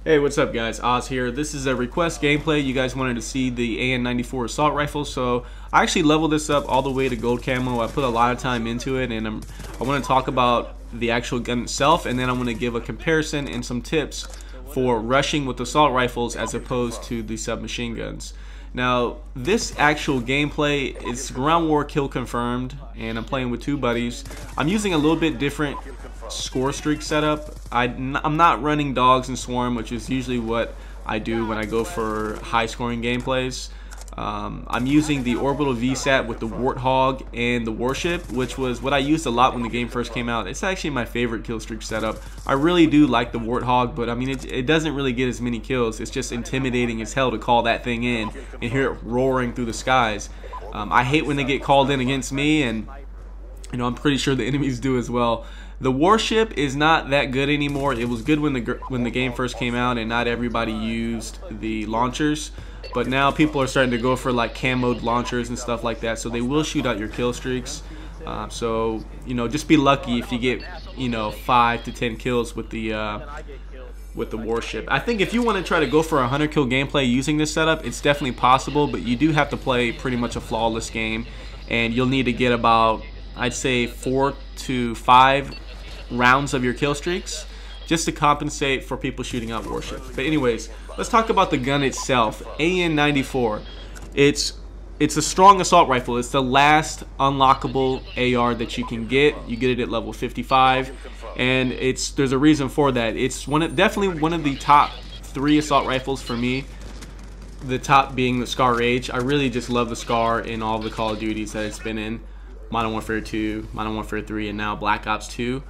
Hey, what's up guys? Oz here. This is a request gameplay. You guys wanted to see the AN-94 assault rifle, so I actually leveled this up all the way to gold camo. I put a lot of time into it, and I want to talk about the actual gun itself, and then I'm going to give a comparison and some tips for rushing with assault rifles as opposed to the submachine guns. Now, this actual gameplay is ground war kill confirmed, and I'm playing with two buddies. I'm using a little bit different score streak setup. I'm not running dogs and swarm, which is usually what I do when I go for high scoring gameplays. I'm using the Orbital VSAT with the Warthog and the Warship, which was what I used a lot when the game first came out. It's actually my favorite kill streak setup. I really do like the Warthog, but I mean it doesn't really get as many kills. It's just intimidating as hell to call that thing in and hear it roaring through the skies. I hate when they get called in against me, and you know, I'm pretty sure the enemies do as well. The Warship is not that good anymore. It was good when the game first came out and not everybody used the launchers, but now people are starting to go for like camoed launchers and stuff like that, so they will shoot out your kill streaks. So you know, just be lucky if you get, you know, 5 to 10 kills with the Warship. I think if you want to try to go for a 100 kill gameplay using this setup, it's definitely possible, but you do have to play pretty much a flawless game, and you'll need to get about, I'd say, 4 to 5 rounds of your kill streaks just to compensate for people shooting out warships. But anyways, let's talk about the gun itself. AN-94. It's a strong assault rifle. It's the last unlockable AR that you can get. You get it at level 55, and there's a reason for that. It's definitely one of the top 3 assault rifles for me. The top being the Scar Rage. I really just love the Scar in all the Call of Duties that it's been in. Modern Warfare 2, Modern Warfare 3, and now Black Ops 2.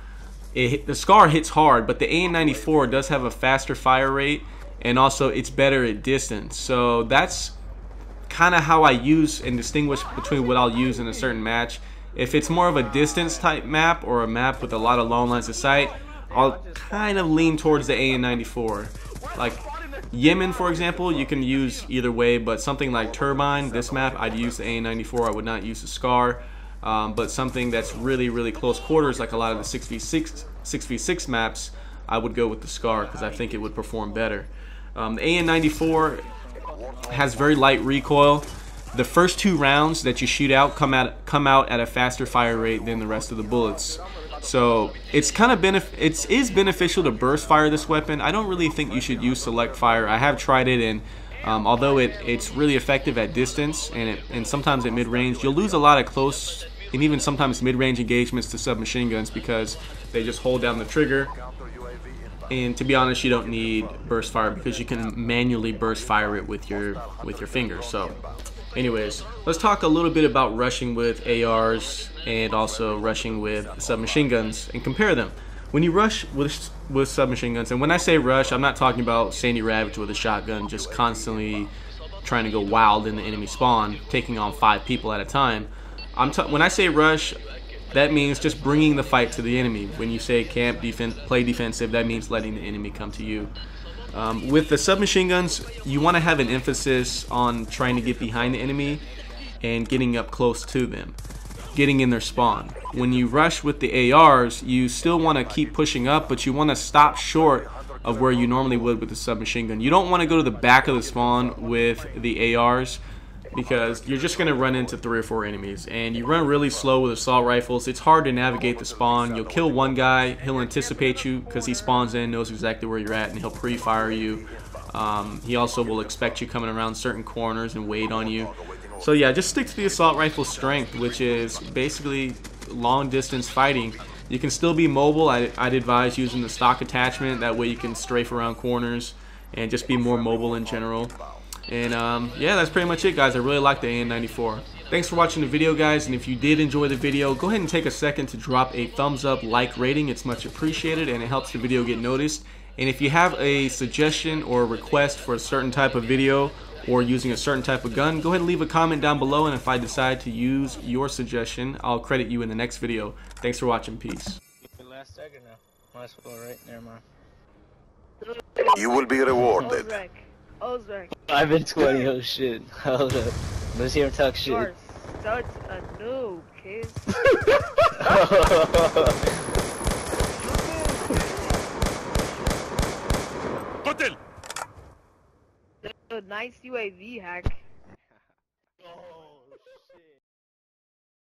The Scar hits hard, but the AN-94 does have a faster fire rate, and also it's better at distance. So that's kind of how I use and distinguish between what I'll use in a certain match. If it's more of a distance type map or a map with a lot of long lines of sight, I'll kind of lean towards the AN-94. Like Yemen, for example, you can use either way, but something like Turbine, this map, I'd use the AN-94. I would not use the Scar. But something that's really close quarters, like a lot of the 6v6 maps, I would go with the Scar because I think it would perform better. The AN-94 has very light recoil. The first 2 rounds that you shoot out come out at a faster fire rate than the rest of the bullets. So it's kind of beneficial to burst fire this weapon. I don't really think you should use select fire. I have tried it, and although it's really effective at distance and sometimes at mid-range, you'll lose a lot of close and even sometimes mid-range engagements to submachine guns because they just hold down the trigger. And to be honest, you don't need burst fire because you can manually burst fire it with your fingers. So anyways, let's talk a little bit about rushing with ARs and also rushing with submachine guns and compare them. When you rush with submachine guns, and when I say rush, I'm not talking about Sandy Ravage with a shotgun just constantly trying to go wild in the enemy spawn, taking on 5 people at a time. When I say rush, that means just bringing the fight to the enemy. When you say camp, play defensive, that means letting the enemy come to you. With the submachine guns, you want to have an emphasis on trying to get behind the enemy and getting up close to them, getting in their spawn. When you rush with the ARs, you still want to keep pushing up, but you want to stop short of where you normally would with the submachine gun. You don't want to go to the back of the spawn with the ARs because you're just going to run into 3 or 4 enemies, and you run really slow with assault rifles. It's hard to navigate the spawn. You'll kill one guy, he'll anticipate you because he spawns in, knows exactly where you're at, and he'll pre-fire you. He also will expect you coming around certain corners and wait on you. So yeah, just stick to the assault rifle strength, which is basically long distance fighting. You can still be mobile. I'd advise using the stock attachment. That way you can strafe around corners and just be more mobile in general. And yeah, that's pretty much it, guys. I really like the AN-94. Thanks for watching the video, guys, and if you did enjoy the video, go ahead and take a second to drop a thumbs up, like rating. It's much appreciated and it helps the video get noticed. And if you have a suggestion or a request for a certain type of video or using a certain type of gun, go ahead and leave a comment down below, and if I decide to use your suggestion, I'll credit you in the next video. Thanks for watching. Peace. Last second now. Last one, right? Never mind. You will be rewarded. I've been squatting, oh shit. Hold up. Let's hear him talk shit. You're such a noob, kid. hotel. Nice UAV hack.